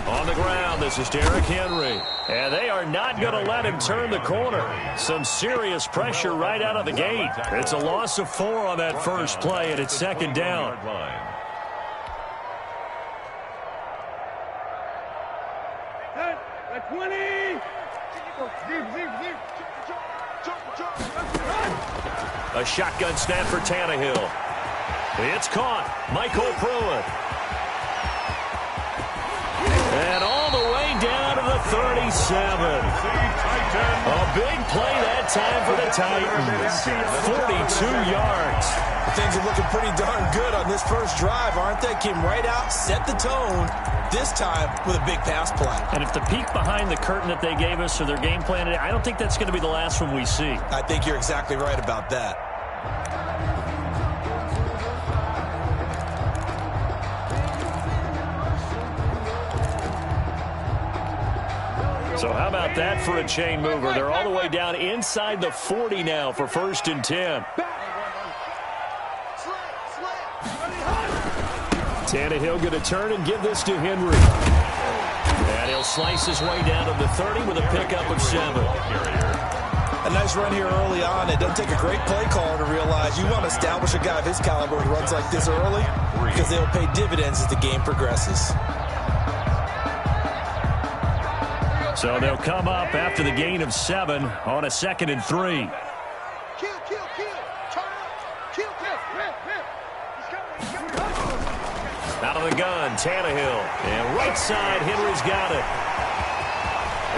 On the ground, this is Derrick Henry. And they are not going to let him turn the corner. Some serious pressure right out of the gate. It's a loss of 4 on that first play, and it's second down. A shotgun snap for Tannehill. It's caught. Michael Pruitt. And all the way down to the 37. A big play that time for the Titans. 42 yards. Things are looking pretty darn good on this first drive, aren't they? Came right out, set the tone, this time with a big pass play. And if the peek behind the curtain that they gave us or their game plan today, I don't think that's going to be the last one we see. I think you're exactly right about that. So how about that for a chain mover? They're all the way down inside the 40 now for 1st and 10. Tannehill going to turn and give this to Henry. And he'll slice his way down to the 30 with a pickup of 7. A nice run here early on. It doesn't take a great play caller to realize you want to establish a guy of his caliber who runs like this early because they'll pay dividends as the game progresses. So they'll come up after the gain of 7 on a 2nd and 3. Out of the gun, Tannehill. And right side, Henry's got it.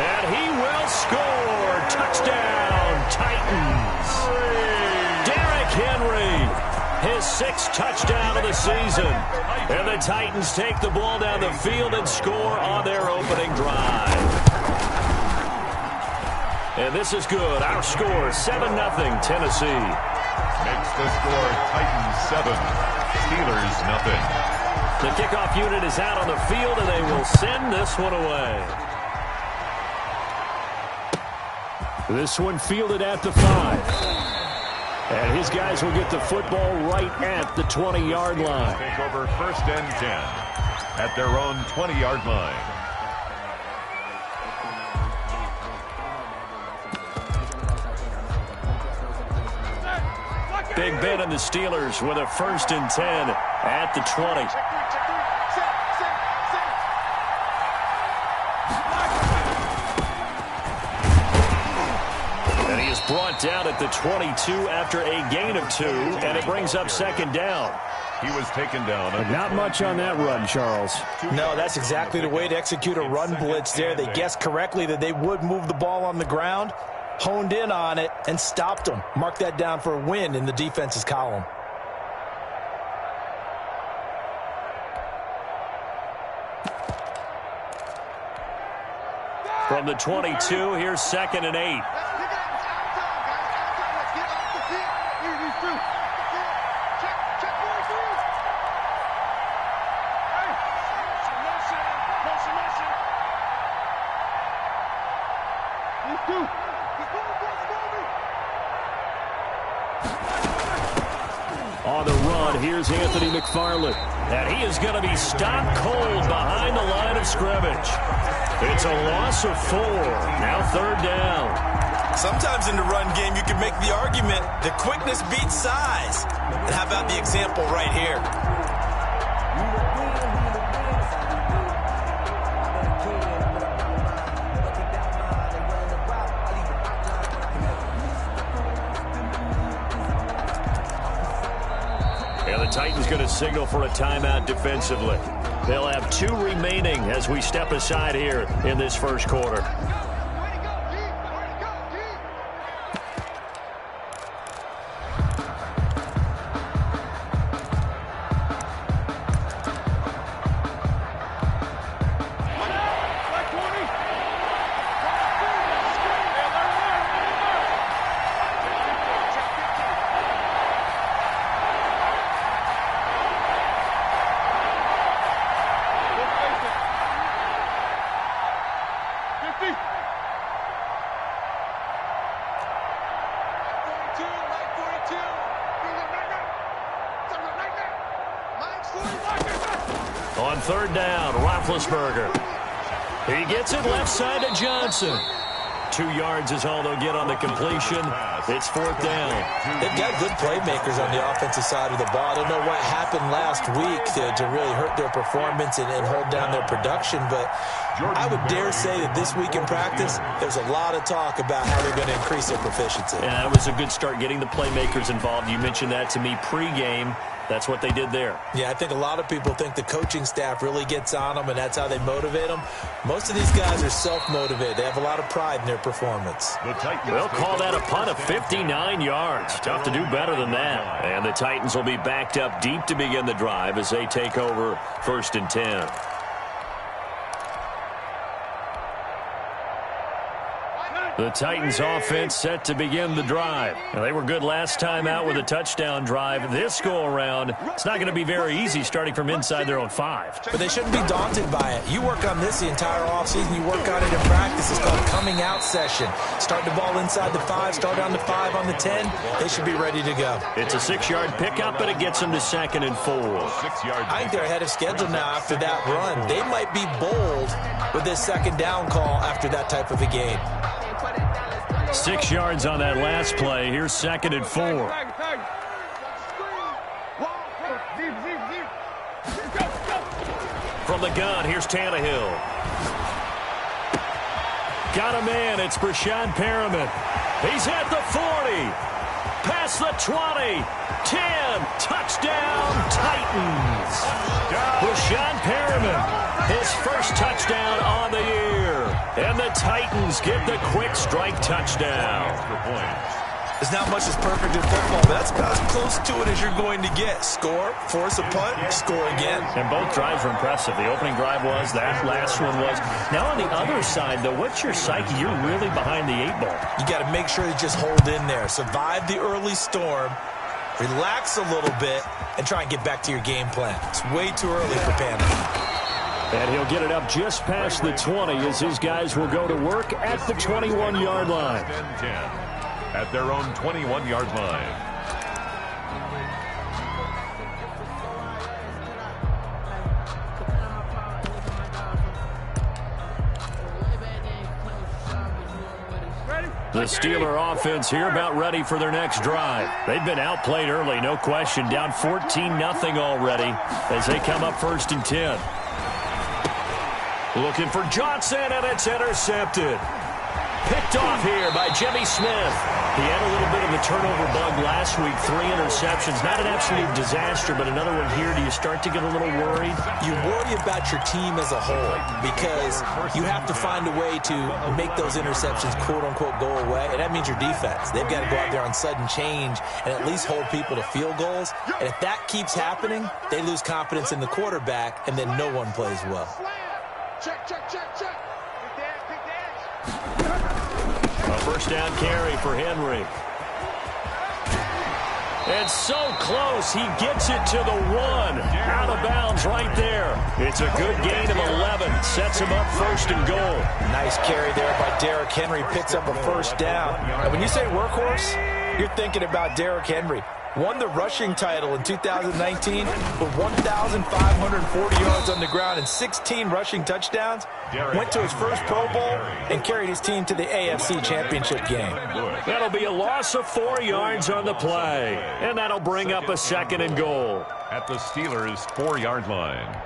And he will score. Touchdown, Titans. Derrick Henry, his 6th touchdown of the season. And the Titans take the ball down the field and score on their opening drive. And this is good. Our score, 7-0, Tennessee. Makes the score Titans 7, Steelers nothing. The kickoff unit is out on the field, and they will send this one away. This one fielded at the 5. And his guys will get the football right at the 20-yard line. Take over 1st and 10 at their own 20-yard line. Big Ben and the Steelers with a 1st and 10 at the 20. And he is brought down at the 22 after a gain of 2, and it brings up 2nd down. He was taken down. Not much on that run, Charles. No, that's exactly the way to execute a run blitz there. They guessed correctly that they would move the ball on the ground, honed in on it, and stopped them. Mark that down for a win in the defense's column. From the 22, here's 2nd and 8. On the run, here's Anthony McFarland. And he is going to be stopped cold behind the line of scrimmage. It's a loss of 4. Now 3rd down. Sometimes in the run game, you can make the argument that quickness beats size. And how about the example right here? And the Titans going to signal for a timeout defensively. They'll have 2 remaining as we step aside here in this first quarter. On third down, Roethlisberger. He gets it left side to Johnson. 2 yards is all they'll get on the completion. It's fourth down. They've got good playmakers on the offensive side of the ball. I don't know what happened last week to really hurt their performance and hold down their production, but I would dare say that this week in practice, there's a lot of talk about how they're going to increase their proficiency. Yeah, that was a good start getting the playmakers involved. You mentioned that to me pregame. That's what they did there. Yeah, I think a lot of people think the coaching staff really gets on them, and that's how they motivate them. Most of these guys are self-motivated. They have a lot of pride in their performance. They'll call that a punt of 59 yards. Tough to do better than that. And the Titans will be backed up deep to begin the drive as they take over first and 10. The Titans offense set to begin the drive. Now, they were good last time out with a touchdown drive. This go-around, it's not going to be very easy starting from inside their own 5. But they shouldn't be daunted by it. You work on this the entire offseason. You work on it in practice. It's called coming out session. Start the ball inside the 5, start on the 5, on the 10. They should be ready to go. It's a 6-yard pickup, but it gets them to 2nd and 4. I think they're ahead of schedule now after that run. They might be bold with this second down call after that type of a game. 6 yards on that last play. Here's 2nd and 4. From the gun, here's Tannehill. Got a man. It's Brashad Perriman. He's at the 40. Past the 20. 10. Touchdown, Titans. Brashad Perriman. His first touchdown on the year. And the Titans get the quick strike touchdown. There's not much that's perfect in football, but that's about as close to it as you're going to get. Score, force a punt, score again. And both drives were impressive. The opening drive was, that last one was. Now on the other side, though, what's your psyche? You're really behind the 8 ball. You got to make sure you just hold in there. Survive the early storm, relax a little bit, and try and get back to your game plan. It's way too early for panic. And he'll get it up just past the 20 as his guys will go to work at the 21-yard line. At their own 21-yard line. The Steeler offense here about ready for their next drive. They've been outplayed early, no question. Down 14-0 already as they come up 1st and 10. Looking for Johnson, and it's intercepted. Picked off here by Jimmy Smith. He had a little bit of a turnover bug last week. 3 interceptions. Not an absolute disaster, but another one here. Do you start to get a little worried? You worry about your team as a whole because you have to find a way to make those interceptions, quote-unquote, go away, and that means your defense. They've got to go out there on sudden change and at least hold people to field goals. And if that keeps happening, they lose confidence in the quarterback, and then no one plays well. Check. A first down carry for Henry. And so close, he gets it to the 1. Out of bounds right there. It's a good gain of 11. Sets him up 1st and goal. Nice carry there by Derrick Henry. Picks up a first down. And when you say workhorse, you're thinking about Derrick Henry. Won the rushing title in 2019 with 1,540 yards on the ground and 16 rushing touchdowns. Went to his first Pro Bowl and carried his team to the AFC Championship game. That'll be a loss of 4 yards on the play. And that'll bring up a 2nd and goal. At the Steelers' 4-yard line.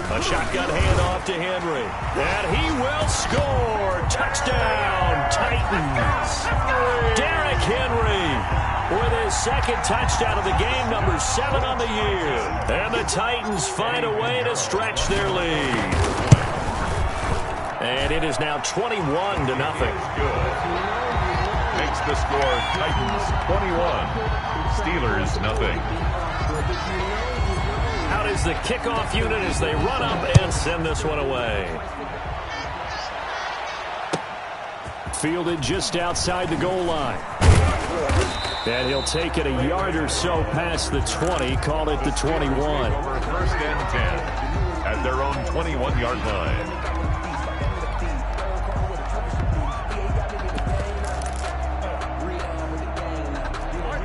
A shotgun handoff to Henry. And he will score. Touchdown, Titans. Derrick Henry with his 2nd touchdown of the game, number 7 on the year. And the Titans find a way to stretch their lead. And it is now 21-0. Makes the score Titans 21, Steelers nothing. Out is the kickoff unit as they run up and send this one away. Fielded just outside the goal line. And he'll take it a yard or so past the 20. Call it the 21. Over 1st and 10 at their own 21-yard line.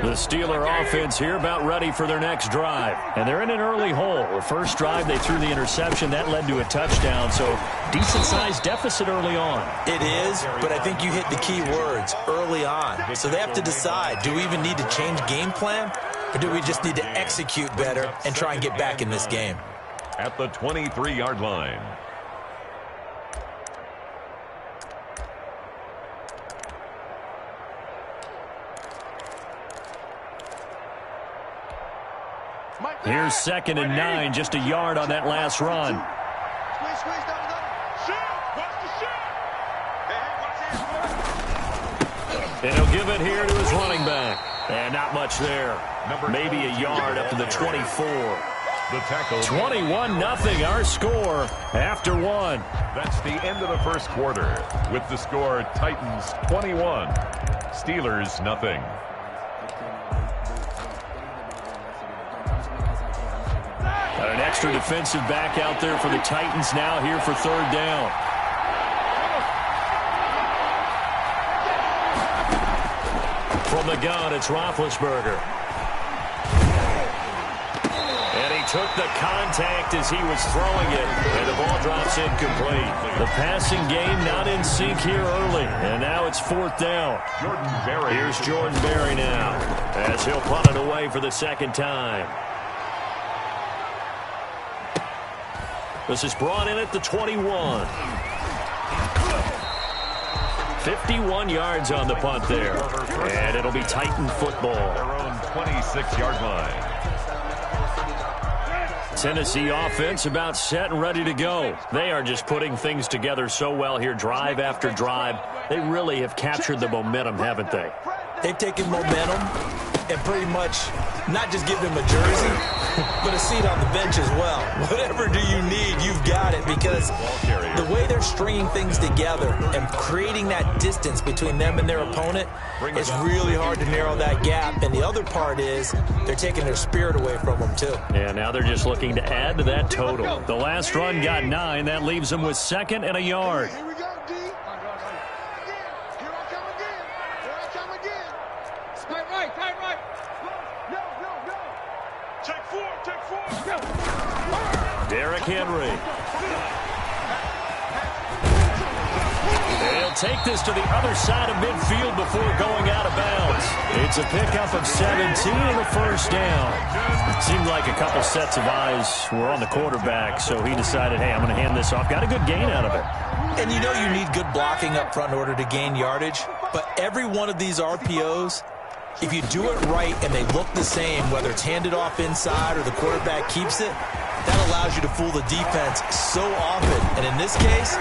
The Steeler offense here about ready for their next drive. And they're in an early hole. The first drive, they threw the interception. That led to a touchdown. So decent-sized deficit early on. It is, but I think you hit the key words, early on. So they have to decide, do we even need to change game plan? Or do we just need to execute better and try and get back in this game? At the 23-yard line. Here's 2nd and 9, just a yard on that last run. And he'll give it here to his running back. And not much there. Maybe a yard up to the 24. The tackle. 21-0, our score after one. That's the end of the first quarter. With the score, Titans 21, Steelers nothing. Got an extra defensive back out there for the Titans now here for 3rd down. From the gun, it's Roethlisberger. And he took the contact as he was throwing it, and the ball drops incomplete. The passing game not in sync here early, and now it's 4th down. Here's Jordan Berry now, as he'll punt it away for the 2nd time. This is brought in at the 21. 51 yards on the punt there. And it'll be Titan football. Their own 26-yard line. Tennessee offense about set and ready to go. They are just putting things together so well here, drive after drive. They really have captured the momentum, haven't they? They've taken momentum and pretty much not just give them a jersey, but a seat on the bench as well. Whatever do you need, you've got it, because the way they're stringing things together and creating that distance between them and their opponent, it's really hard to narrow that gap. And the other part is they're taking their spirit away from them, too. Yeah, now they're just looking to add to that total. The last run got 9. That leaves them with 2nd and a yard. Here we go, D. Here I come again. Here I come again. Tight right, tight right. No. Check 4. Derrick Henry. They'll take this to the other side of midfield before going out of bounds. It's a pickup of 17 and a 1st down. It seemed like a couple sets of eyes were on the quarterback, so he decided, hey, I'm going to hand this off. Got a good gain out of it. And you know you need good blocking up front in order to gain yardage, but every one of these RPOs, if you do it right and they look the same, whether it's handed off inside or the quarterback keeps it, that allows you to fool the defense so often. And in this case,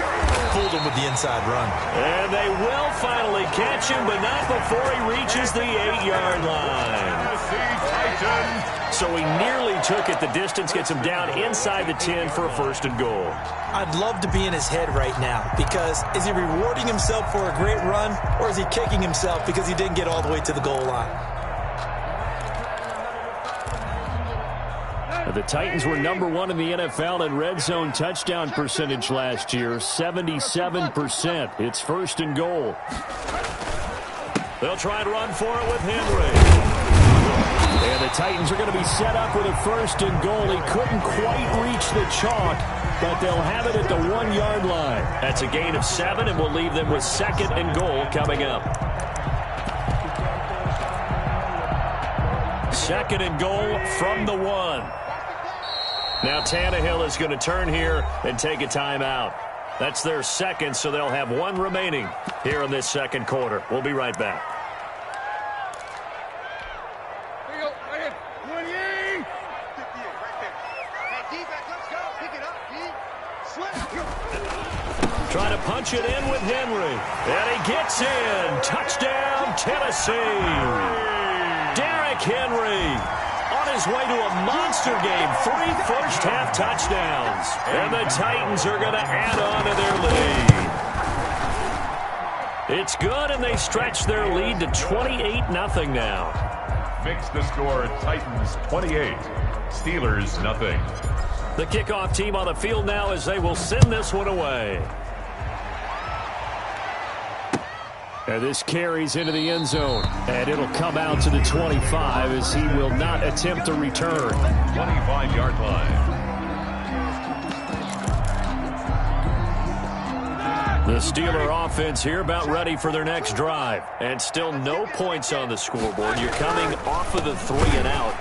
fooled him with the inside run. And they will finally catch him, but not before he reaches the 8-yard line. So he nearly took it. The distance gets him down inside the 10 for a 1st and goal. I'd love to be in his head right now, because is he rewarding himself for a great run, or is he kicking himself because he didn't get all the way to the goal line? The Titans were number 1 in the NFL in red zone touchdown percentage last year, 77%. It's 1st and goal. They'll try and run for it with Henry. And the Titans are going to be set up with a 1st and goal. He couldn't quite reach the chalk, but they'll have it at the 1-yard line. That's a gain of 7, and we'll leave them with 2nd and goal coming up. 2nd and goal from the 1. Now Tannehill is going to turn here and take a timeout. That's their 2nd, so they'll have 1 remaining here in this 2nd quarter. We'll be right back. Here you go, right here. 28. Right there. Hey, D-back, let's go. Pick it up, D. Slip. Trying to punch it in with Henry. And he gets in. Touchdown, Tennessee. Derrick Henry on his way to a monster game. 3 first-half touchdowns. And the Titans are going to add on to their lead. It's good, and they stretch their lead to 28-0 now. Fix the score, Titans 28, Steelers nothing. The kickoff team on the field now as they will send this one away. And this carries into the end zone. And it'll come out to the 25 as he will not attempt to return. 25-yard line. The Steeler offense here about ready for their next drive. And still no points on the scoreboard. You're coming off of the 3 and out.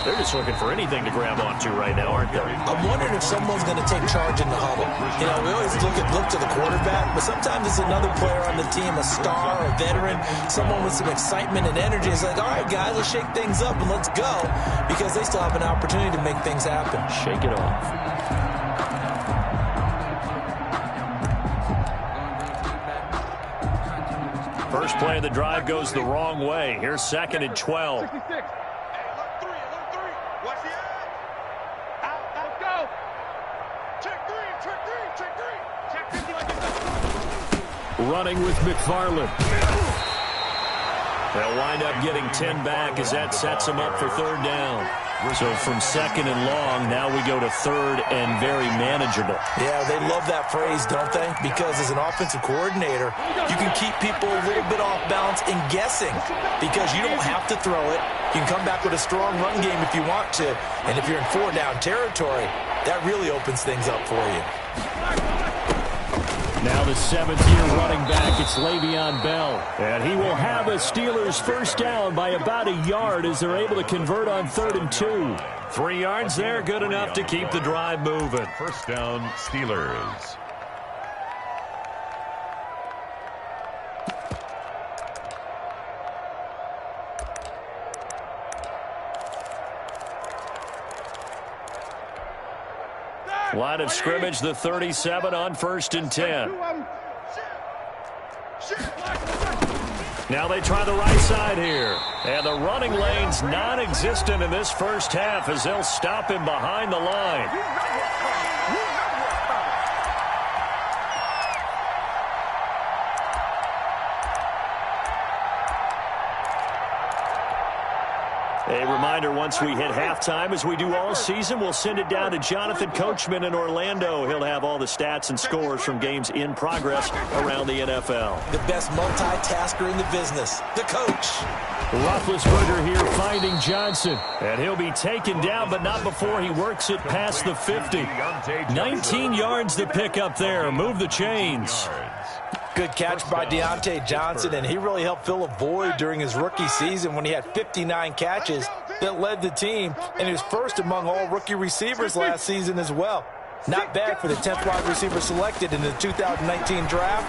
They're just looking for anything to grab onto right now, aren't they? I'm wondering if someone's going to take charge in the huddle. You know, we always look to the quarterback, but sometimes it's another player on the team, a star, a veteran, someone with some excitement and energy. It's like, all right, guys, let's shake things up and let's go, because they still have an opportunity to make things happen. Shake it off. First play of the drive goes the wrong way. Here's 2nd and 12. 66. Watch the out. Let's go. Check 50 like this. Running with McFarland. They'll wind up getting 10 back as that sets them up for 3rd down. So from 2nd and long, now we go to 3rd and very manageable. Yeah, they love that phrase, don't they? Because as an offensive coordinator, you can keep people a little bit off balance and guessing, because you don't have to throw it. You can come back with a strong run game if you want to. And if you're in 4-down territory, that really opens things up for you. Now the 7th-year running back, it's Le'Veon Bell. And he will have a Steelers first down by about a yard as they're able to convert on 3rd and 2. 3 yards there, good enough to keep the drive moving. First down, Steelers. Line of scrimmage, the 37 on 1st and 10. Now they try the right side here. And the running lane's non-existent in this first half as they'll stop him behind the line. A reminder, once we hit halftime, as we do all season, we'll send it down to Jonathan Coachman in Orlando. He'll have all the stats and scores from games in progress around the NFL. The best multitasker in the business, the coach. Roethlisberger here finding Johnson. And he'll be taken down, but not before he works it past the 50. 19 yards to pick up there. Move the chains. Good catch by Deontay Johnson, and he really helped fill a void during his rookie season when he had 59 catches that led the team, and he was first among all rookie receivers last season as well. Not bad for the 10th wide receiver selected in the 2019 draft.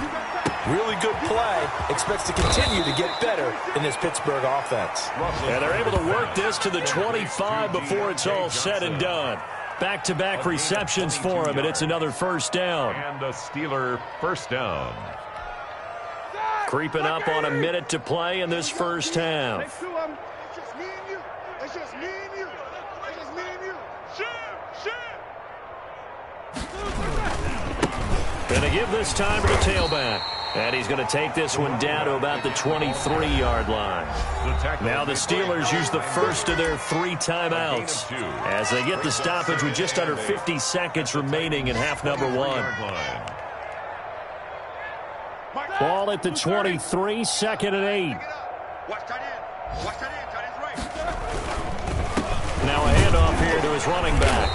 Really good play. Expects to continue to get better in this Pittsburgh offense. And they're able to work this to the 25 before it's all said and done. Back-to-back receptions for him, and it's another first down. And a Steeler first down. Creeping up on a minute to play in this first half. It's just me and you. It's just me and you. It's just me and you. Gonna give this time to the tailback. And he's going to take this one down to about the 23-yard line. Now the Steelers use the first of their 3 timeouts as they get the stoppage with just under 50 seconds remaining in half number 1. Ball at the 23, 2nd and 8. Watch tight end. Watch tight end. Tight end's right. Now a handoff here to his running back.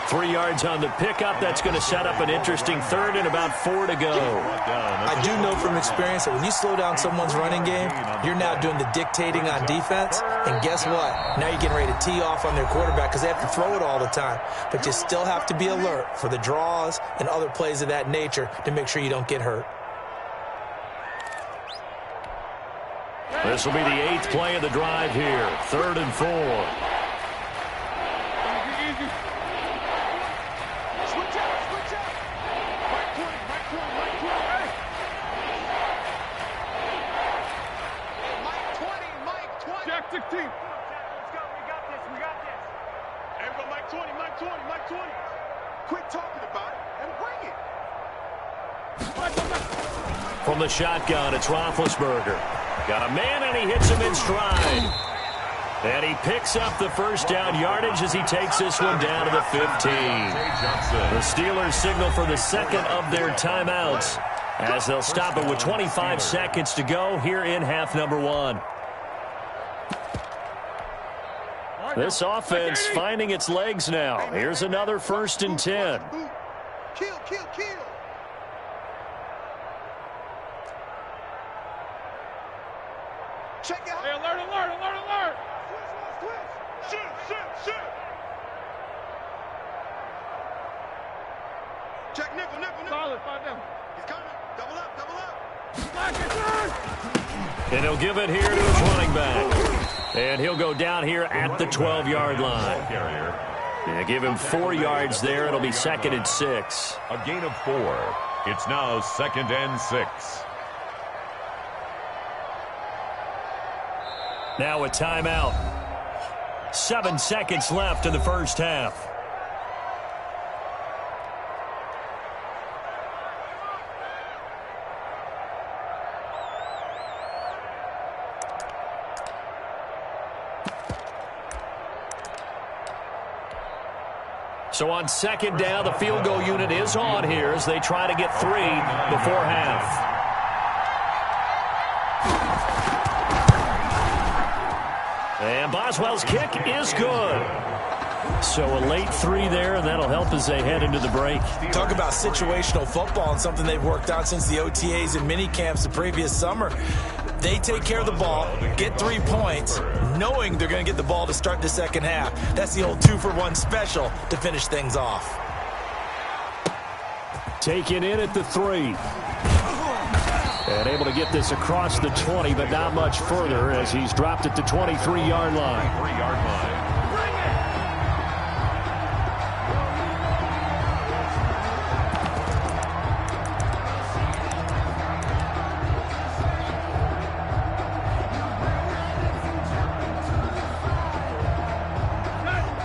3 yards on the pickup. That's going to set up an interesting 3rd and about 4 to go. I do know from experience that when you slow down someone's running game, you're now doing the dictating on defense. And guess what? Now you're getting ready to tee off on their quarterback because they have to throw it all the time. But you still have to be alert for the draws and other plays of that nature to make sure you don't get hurt. This will be the 8th play of the drive here. 3rd and 4. From the shotgun, it's Roethlisberger. Got a man, and he hits him in stride. And he picks up the first down yardage as he takes this one down to the 15. The Steelers signal for the 2nd of their timeouts. as they'll stop it with 25 seconds to go here in half number one. This offense finding its legs now. Here's another 1st and 10. Kill. Check out. Hey, alert. Switch. Shoot. Check nickel. Solid, 5 down. He's coming. Double up. And he'll give it here to his running back. And he'll go down here at the 12-yard line. Yeah, give him 4 yards there. It'll be 2nd and 6. A gain of 4. It's now 2nd and 6. Now a timeout. 7 seconds left in the first half. So on 2nd down, the field goal unit is on here as they try to get 3 before half. And Boswell's kick is good. So a late 3 there, and that'll help as they head into the break. Talk about situational football and something they've worked on since the OTAs and mini camps the previous summer. They take care of the ball, get 3 points, knowing they're going to get the ball to start the second half. That's the old 2-for-1 special to finish things off. Taken in at the 3. And able to get this across the 20, but not much further as he's dropped at the 23-yard line.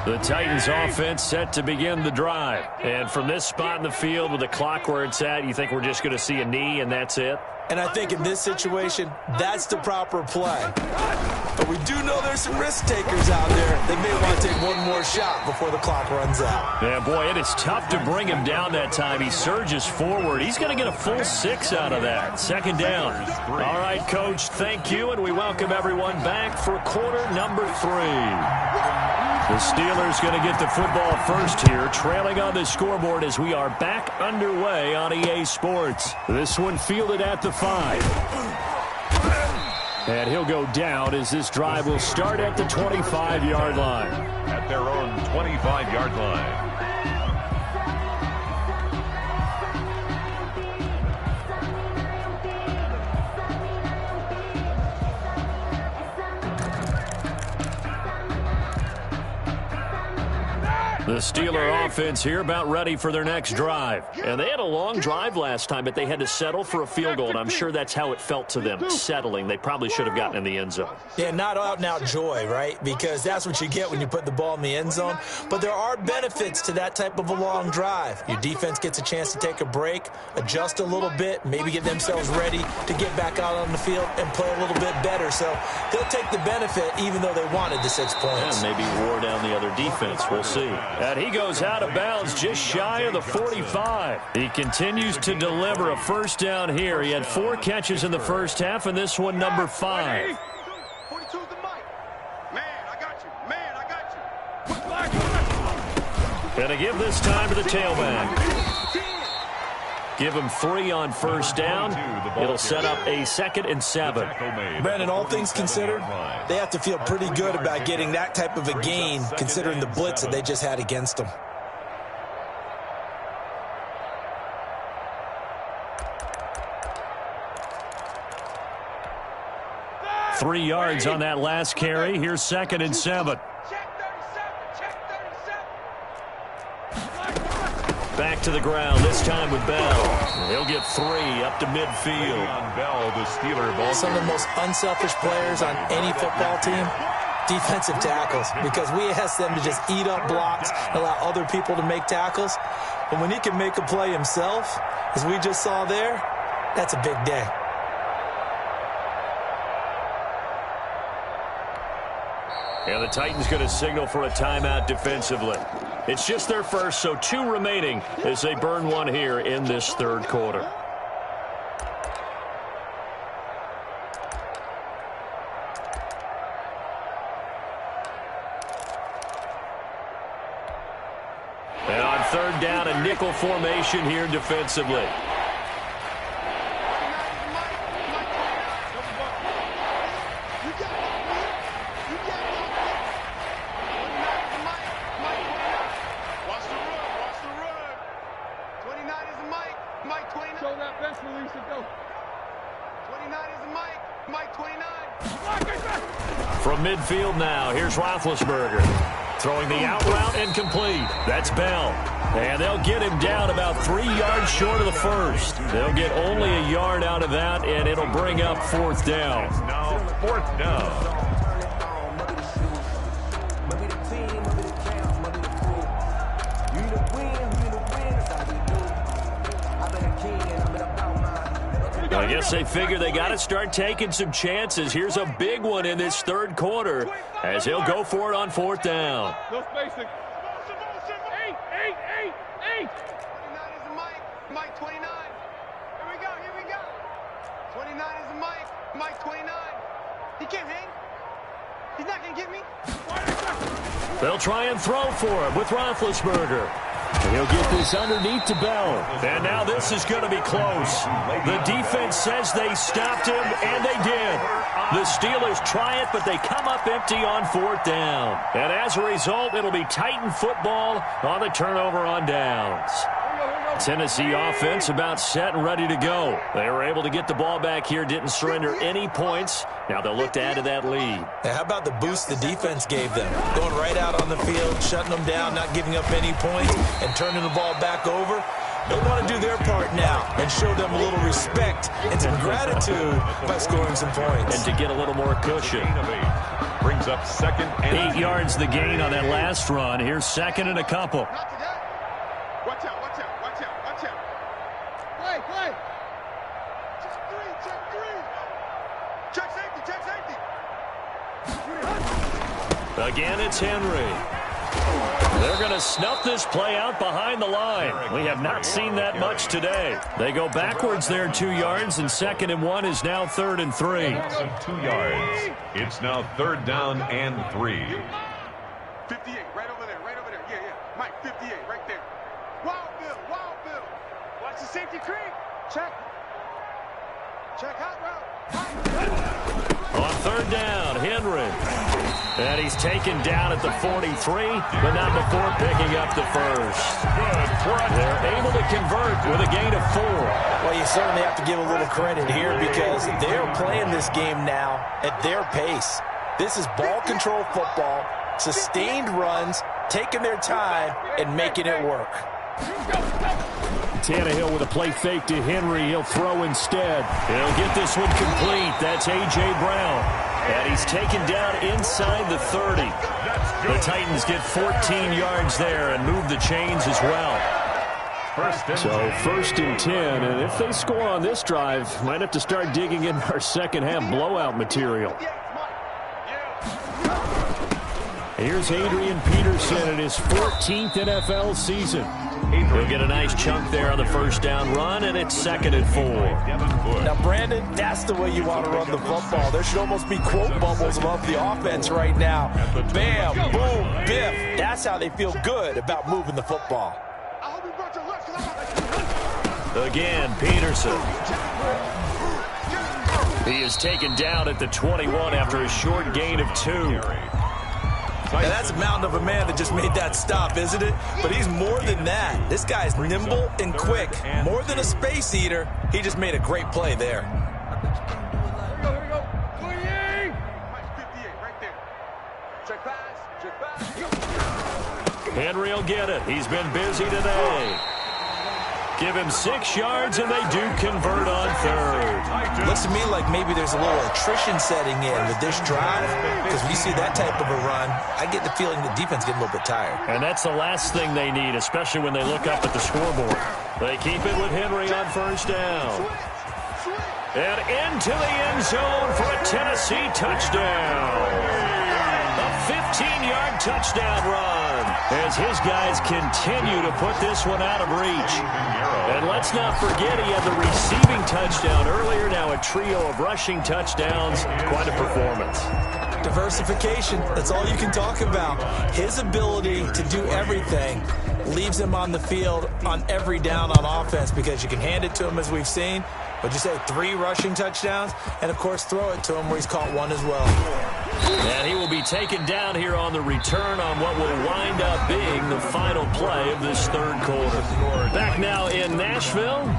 The Titans offense set to begin the drive. And from this spot in the field with the clock where it's at, you think we're just going to see a knee and that's it? And I think in this situation, that's the proper play. But we do know there's some risk takers out there. They may want to take one more shot before the clock runs out. Yeah, boy, it is tough to bring him down that time. He surges forward. He's going to get a full 6 out of that. 2nd down. All right, Coach, thank you, and we welcome everyone back for quarter number 3. The Steelers going to get the football first here, trailing on the scoreboard as we are back underway on EA Sports. This one fielded at the 5. And he'll go down as this drive will start at the 25-yard line. At their own 25-yard line. The Steeler offense here about ready for their next drive. And they had a long drive last time, but they had to settle for a field goal, and I'm sure that's how it felt to them, settling. They probably should have gotten in the end zone. Yeah, not out-and-out joy, right? Because that's what you get when you put the ball in the end zone. But there are benefits to that type of a long drive. Your defense gets a chance to take a break, adjust a little bit, maybe get themselves ready to get back out on the field and play a little bit better. So they'll take the benefit even though they wanted the 6 points. And maybe wore down the other defense. We'll see. And he goes out of bounds just shy of the 45. He continues to deliver a first down here. He had 4 catches in the first half, and this one number 5. 42's the mic. Man, I got you. Gonna give this time to the tailback. Give him 3 on first down. It'll set up a 2nd and 7. Brandon, all things considered, they have to feel pretty good about getting that type of a gain considering the blitz that they just had against them. Three yards on that last carry. Here's 2nd and 7. Back to the ground, this time with Bell. He'll get 3 up to midfield. On Bell, the Steeler ball. Some of the most unselfish players on any football team, defensive tackles, because we ask them to just eat up blocks, allow other people to make tackles. But when he can make a play himself, as we just saw there, that's a big day. And the Titans going to signal for a timeout defensively. It's just their first, so 2 remaining as they burn one here in this third quarter. nickel formation here defensively. Show that bench release and go. 29 is the mic. Mike 29. From midfield now, here's Roethlisberger. Throwing the out route and complete. That's Bell. And they'll get him down about 3 yards short of the first. They'll get only a yard out of that, and it'll bring up 4th down. Now 4th down. I guess they figure they got to start taking some chances. Here's a big one in this 3rd quarter as he'll go for it on 4th down. No spacing. 8. 29 is the mic. Mike 29. Here we go. 29 is the mic. Mike 29. He can't hang. He's not going to get me. They'll try and throw for it with Roethlisberger. He'll get this underneath to Bell. And now this is going to be close. The defense says they stopped him, and they did. The Steelers try it, but they come up empty on 4th down. And as a result, it'll be Titan football on the turnover on downs. Tennessee offense about set and ready to go. They were able to get the ball back here, didn't surrender any points. Now they'll look to add to that lead. Now, how about the boost the defense gave them? Going right out on the field, shutting them down, not giving up any points, and turning the ball back over. They want to do their part now and show them a little respect and some gratitude by scoring some points. And to get a little more cushion. Brings up 2nd and 8 yards the gain on that last run. Here's 2nd and a couple. Watch out. Play. Check 3. Check safety. Again, it's Henry. They're going to snuff this play out behind the line. We have not seen that much today. They go backwards there 2 yards, and 2nd and 1 is now 3rd and 3. 2 yards. It's now 3rd down and 3. 58, right over there. Yeah. Mike, 58, right there. Wild Bill. Watch the safety creep. Check hot route. On 3rd down, Henry. And he's taken down at the 43, but not before picking up the first. They're able to convert with a gain of 4. Well, you certainly have to give a little credit here because they're playing this game now at their pace. This is ball control football, sustained runs, taking their time, and making it work. Tannehill with a play fake to Henry. He'll throw instead. He'll get this one complete. That's A.J. Brown. And he's taken down inside the 30. The Titans get 14 yards there and move the chains as well. So 1st and 10, and if they score on this drive, might have to start digging in our second half blowout material. Here's Adrian Peterson in his 14th NFL season. He'll get a nice chunk there on the 1st down run, and it's 2nd and 4. Now, Brandon, that's the way you want to run the football. There should almost be quote bubbles above the offense right now. Bam, boom, biff. That's how they feel good about moving the football. Again, Peterson. He is taken down at the 21 after a short gain of 2. Now, that's a mountain of a man that just made that stop, isn't it? But he's more than that. This guy's nimble and quick. More than a space eater, he just made a great play there. Here we go. 28. Mike, 58, right there. Check pass. Henry will get it. He's been busy today. Give him 6 yards, and they do convert on 3rd. Looks to me like maybe there's a little attrition setting in with this drive, because when you see that type of a run, I get the feeling the defense getting a little bit tired. And that's the last thing they need, especially when they look up at the scoreboard. They keep it with Henry on 1st down. And into the end zone for a Tennessee touchdown. A 15-yard touchdown run as his guys continue to put this one out of reach. And let's not forget he had the receiving touchdown earlier, now a trio of rushing touchdowns. Quite a performance. Diversification, that's all you can talk about. His ability to do everything leaves him on the field on every down on offense because you can hand it to him as we've seen. What'd you say, 3 rushing touchdowns? And, of course, throw it to him where he's caught 1 as well. And he will be taken down here on the return on what will wind up being the final play of this third quarter. Back now in Nashville.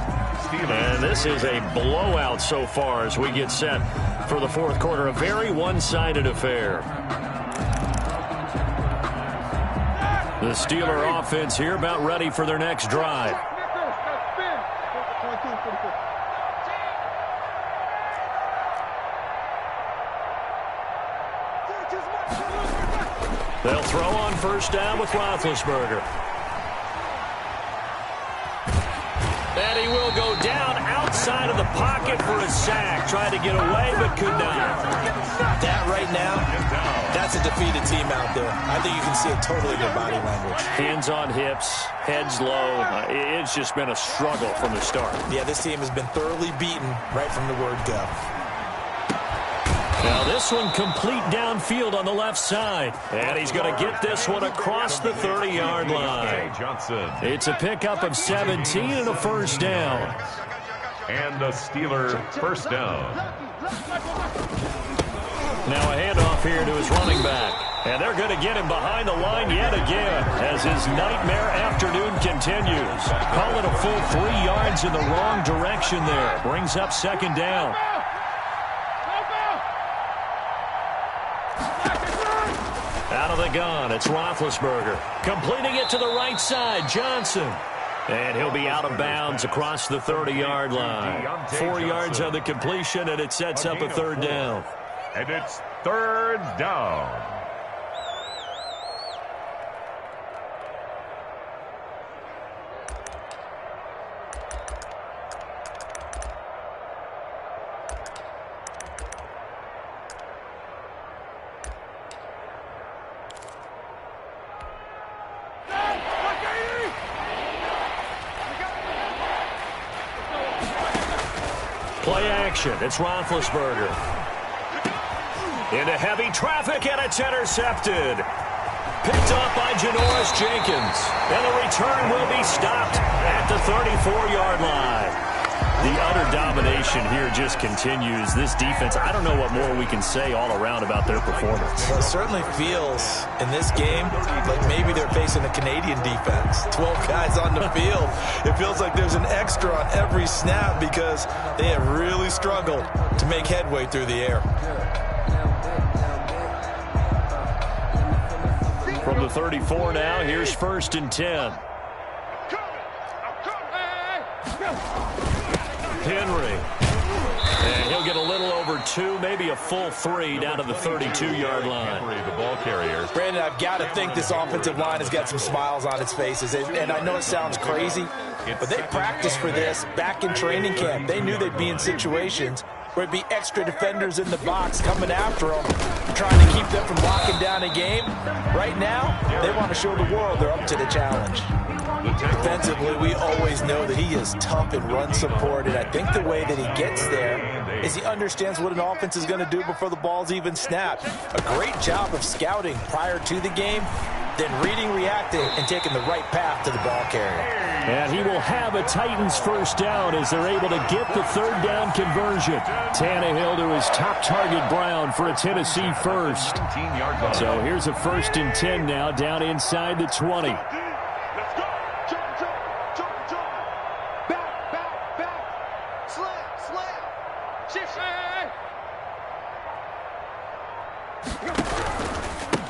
And this is a blowout so far as we get set for the fourth quarter. A very one-sided affair. The Steeler offense here about ready for their next drive. They'll throw on first down with Roethlisberger. And he will go down outside of the pocket for a sack. Tried to get away, but could not. That right now, that's a defeated team out there. I think you can see it totally in their body language. Hands on hips, heads low. It's just been a struggle from the start. Yeah, this team has been thoroughly beaten right from the word go. Now this one complete downfield on the left side. And he's going to get this one across the 30-yard line. It's a pickup of 17 and a first down. And a Steeler first down. Now a handoff here to his running back. And they're going to get him behind the line yet again as his nightmare afternoon continues. Call it a full 3 yards in the wrong direction there. Brings up second down. Out of the gun, it's Roethlisberger. Completing it to the right side, Johnson. And he'll be out of bounds across the 30-yard line. 4 yards on the completion, and it sets up a third down. And it's third down. Play action. It's Roethlisberger. Into heavy traffic, and it's intercepted. Picked up by Janoris Jenkins. And the return will be stopped at the 34-yard line. The utter domination here just continues. This defense, I don't know what more we can say all around about their performance. Well, it certainly feels in this game like maybe they're facing a Canadian defense. 12 guys on the field. It feels like there's an extra on every snap because they have really struggled to make headway through the air. From the 34 now, here's first and 10. Henry. And he'll get a little over 2, maybe a full 3 down to the 32-yard line. The ball carrier. Brandon, I've got to think this offensive line has got some smiles on its faces. And I know it sounds crazy, but they practiced for this back in training camp. They knew they'd be in situations where it'd be extra defenders in the box coming after them, trying to keep them from locking down a game. Right now, they want to show the world they're up to the challenge. Defensively, we always know that he is tough in run support, and I think the way that he gets there is he understands what an offense is going to do before the ball's even snapped. A great job of scouting prior to the game, then reading, reacting, and taking the right path to the ball carrier. And he will have a Titans first down as they're able to get the third down conversion. Tannehill to his top target, Brown, for a Tennessee first. So here's a first and 10 now down inside the 20.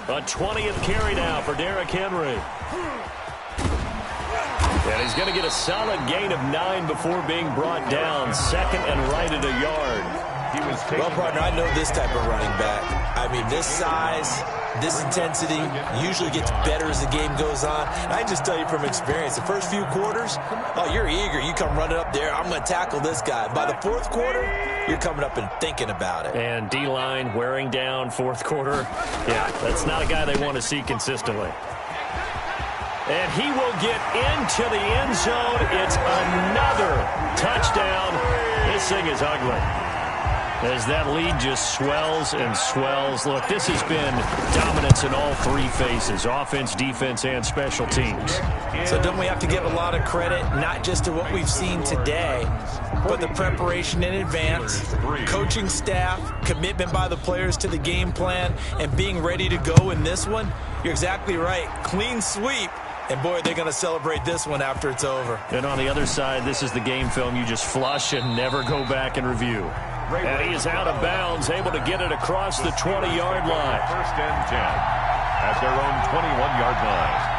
A 20th carry now for Derrick Henry. And he's going to get a solid gain of 9 before being brought down. Second and right at a yard. Well, partner, I know this type of running back. I mean, this size, this intensity usually gets better as the game goes on. And I just tell you from experience, the first few quarters, oh, you're eager. You come running up there, I'm going to tackle this guy. By the fourth quarter, you're coming up and thinking about it. And D-line wearing down fourth quarter. Yeah, that's not a guy they want to see consistently. And he will get into the end zone. It's another touchdown. This thing is ugly. as that lead just swells and swells. Look, this has been dominance in all three phases, offense, defense, and special teams. So don't we have to give a lot of credit, not just to what we've seen today, but the preparation in advance, coaching staff, commitment by the players to the game plan, and being ready to go in this one? You're exactly right. Clean sweep. And, boy, they're going to celebrate this one after it's over. And on the other side, this is the game film you just flush and never go back and review. And he is out of bounds, able to get it across the 20-yard line. First and 10 at their own 21-yard line.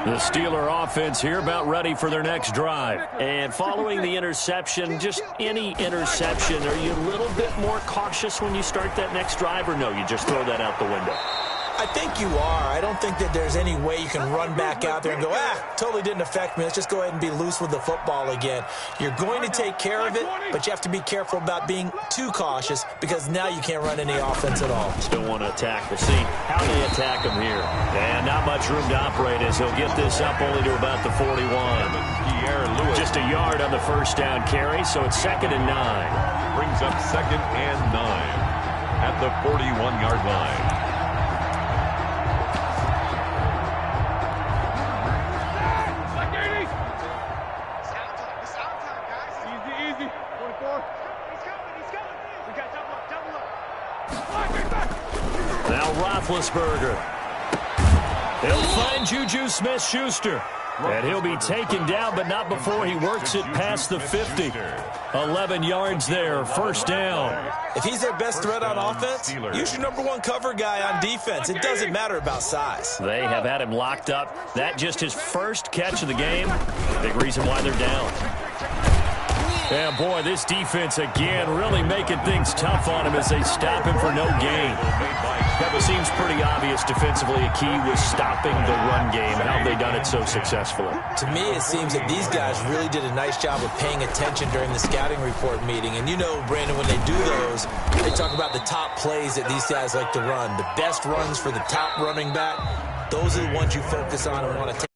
The Steeler offense here about ready for their next drive. And following the interception, just any interception, are you a little bit more cautious when you start that next drive, or no, you just throw that out the window? I think you are. I don't think that there's any way you can run back out there and go, totally didn't affect me. Let's just go ahead and be loose with the football again. You're going to take care of it, but you have to be careful about being too cautious because now you can't run any offense at all. Still want to attack. We'll see how they attack him here. And not much room to operate as he'll get this up only to about the 41. Just a yard on the first down carry, so it's 2nd and 9. Brings up 2nd and 9 at the 41-yard line. Now Roethlisberger. He'll find Juju Smith-Schuster. And he'll be taken down, but not before he works it past the 50. 11 yards there, first down. If he's their best threat on offense, use your #1 cover guy on defense. It doesn't matter about size. They have had him locked up. That just his first catch of the game. Big reason why they're down. And, boy, this defense, again, really making things tough on him as they stop him for no gain. That seems pretty obvious defensively. A key was stopping the run game. How have they done it so successfully? To me, it seems that these guys really did a nice job of paying attention during the scouting report meeting. And you know, Brandon, when they do those, they talk about the top plays that these guys like to run. The best runs for the top running back, those are the ones you focus on and want to take.